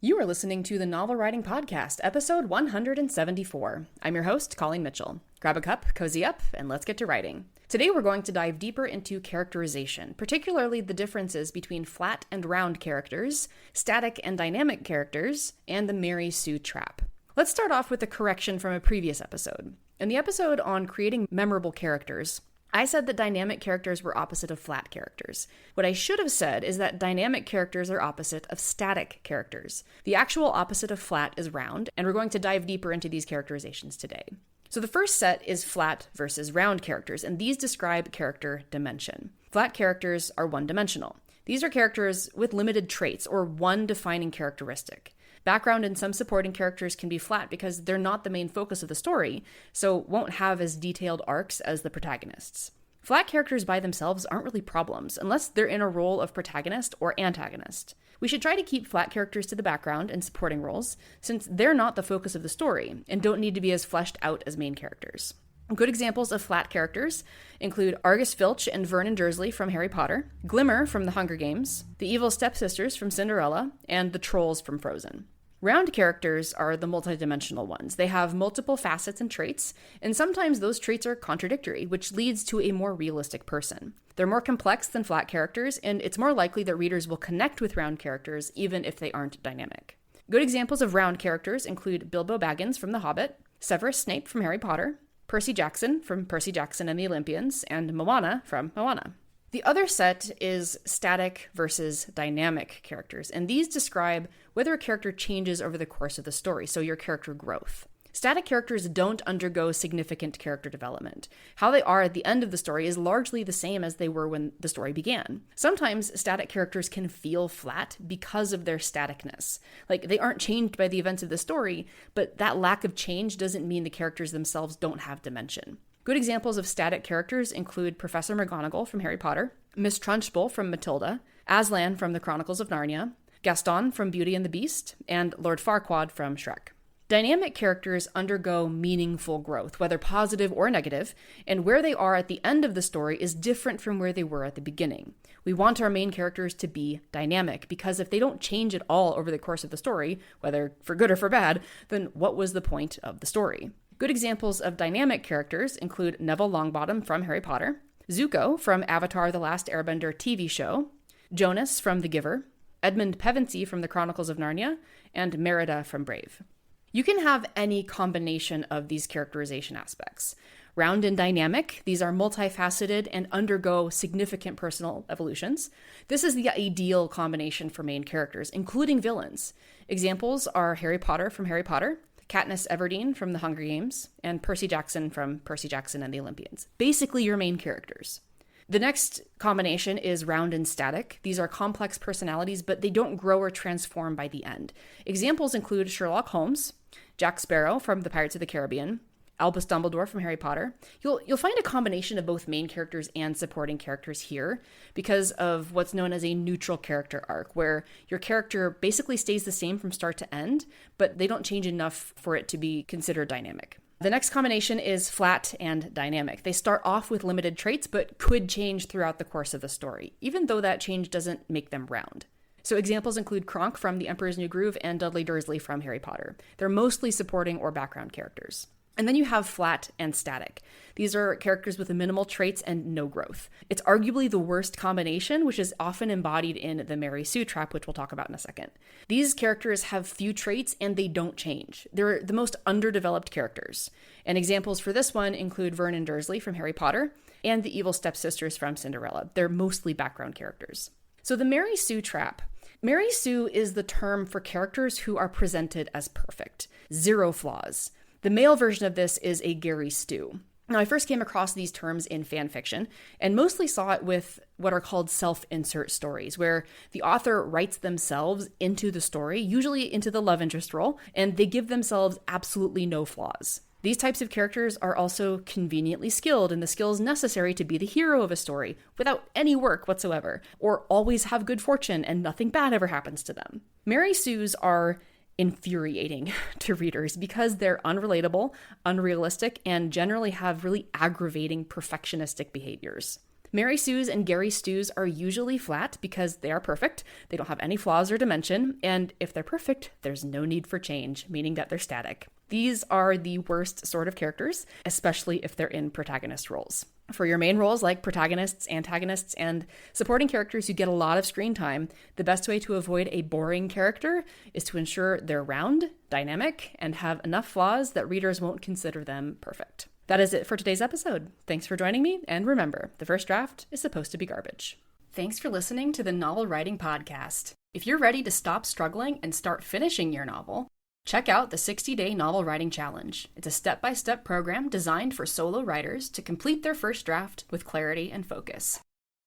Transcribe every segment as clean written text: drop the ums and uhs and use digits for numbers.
You are listening to the Novel Writing Podcast, episode 174. I'm your host, Colleen Mitchell. Grab a cup, cozy up, and let's get to writing. Today we're going to dive deeper into characterization, particularly the differences between flat and round characters, static and dynamic characters, and the Mary Sue trap. Let's start off with a correction from a previous episode. In the episode on creating memorable characters, I said that dynamic characters were opposite of flat characters. What I should have said is that dynamic characters are opposite of static characters. The actual opposite of flat is round, and we're going to dive deeper into these characterizations today. So the first set is flat versus round characters, and these describe character dimension. Flat characters are one-dimensional. These are characters with limited traits or one defining characteristic. Background and some supporting characters can be flat because they're not the main focus of the story, so won't have as detailed arcs as the protagonists. Flat characters by themselves aren't really problems, unless they're in a role of protagonist or antagonist. We should try to keep flat characters to the background and supporting roles, since they're not the focus of the story, and don't need to be as fleshed out as main characters. Good examples of flat characters include Argus Filch and Vernon Dursley from Harry Potter, Glimmer from The Hunger Games, the evil stepsisters from Cinderella, and the trolls from Frozen. Round characters are the multidimensional ones. They have multiple facets and traits, and sometimes those traits are contradictory, which leads to a more realistic person. They're more complex than flat characters, and it's more likely that readers will connect with round characters even if they aren't dynamic. Good examples of round characters include Bilbo Baggins from The Hobbit, Severus Snape from Harry Potter, Percy Jackson from Percy Jackson and the Olympians, and Moana from Moana. The other set is static versus dynamic characters, and these describe whether a character changes over the course of the story, so your character growth. Static characters don't undergo significant character development. How they are at the end of the story is largely the same as they were when the story began. Sometimes static characters can feel flat because of their staticness. Like, they aren't changed by the events of the story, but that lack of change doesn't mean the characters themselves don't have dimension. Good examples of static characters include Professor McGonagall from Harry Potter, Miss Trunchbull from Matilda, Aslan from The Chronicles of Narnia, Gaston from Beauty and the Beast, and Lord Farquaad from Shrek. Dynamic characters undergo meaningful growth, whether positive or negative, and where they are at the end of the story is different from where they were at the beginning. We want our main characters to be dynamic, because if they don't change at all over the course of the story, whether for good or for bad, then what was the point of the story? Good examples of dynamic characters include Neville Longbottom from Harry Potter, Zuko from Avatar: The Last Airbender TV show, Jonas from The Giver, Edmund Pevensey from The Chronicles of Narnia, and Merida from Brave. You can have any combination of these characterization aspects. Round and dynamic, these are multifaceted and undergo significant personal evolutions. This is the ideal combination for main characters, including villains. Examples are Harry Potter from Harry Potter, Katniss Everdeen from The Hunger Games, and Percy Jackson from Percy Jackson and the Olympians. Basically your main characters. The next combination is round and static. These are complex personalities, but they don't grow or transform by the end. Examples include Sherlock Holmes, Jack Sparrow from The Pirates of the Caribbean, Albus Dumbledore from Harry Potter. You'll find a combination of both main characters and supporting characters here because of what's known as a neutral character arc, where your character basically stays the same from start to end, but they don't change enough for it to be considered dynamic. The next combination is flat and dynamic. They start off with limited traits, but could change throughout the course of the story, even though that change doesn't make them round. So examples include Kronk from The Emperor's New Groove and Dudley Dursley from Harry Potter. They're mostly supporting or background characters. And then you have flat and static. These are characters with minimal traits and no growth. It's arguably the worst combination, which is often embodied in the Mary Sue trap, which we'll talk about in a second. These characters have few traits and they don't change. They're the most underdeveloped characters. And examples for this one include Vernon Dursley from Harry Potter and the evil stepsisters from Cinderella. They're mostly background characters. So the Mary Sue trap. Mary Sue is the term for characters who are presented as perfect. Zero flaws. The male version of this is a Gary Stu. Now, I first came across these terms in fan fiction and mostly saw it with what are called self-insert stories, where the author writes themselves into the story, usually into the love interest role, and they give themselves absolutely no flaws. These types of characters are also conveniently skilled in the skills necessary to be the hero of a story without any work whatsoever, or always have good fortune and nothing bad ever happens to them. Mary Sues are infuriating to readers because they're unrelatable, unrealistic, and generally have really aggravating perfectionistic behaviors. Mary Sue's and Gary Stu's are usually flat because they are perfect. They don't have any flaws or dimension, and if they're perfect, there's no need for change, meaning that they're static. These are the worst sort of characters, especially if they're in protagonist roles. For your main roles like protagonists, antagonists, and supporting characters who get a lot of screen time, the best way to avoid a boring character is to ensure they're round, dynamic, and have enough flaws that readers won't consider them perfect. That is it for today's episode. Thanks for joining me, and remember, the first draft is supposed to be garbage. Thanks for listening to the Novel Writing Podcast. If you're ready to stop struggling and start finishing your novel, check out the 60-Day Novel Writing Challenge. It's a step-by-step program designed for solo writers to complete their first draft with clarity and focus.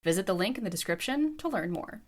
Visit the link in the description to learn more.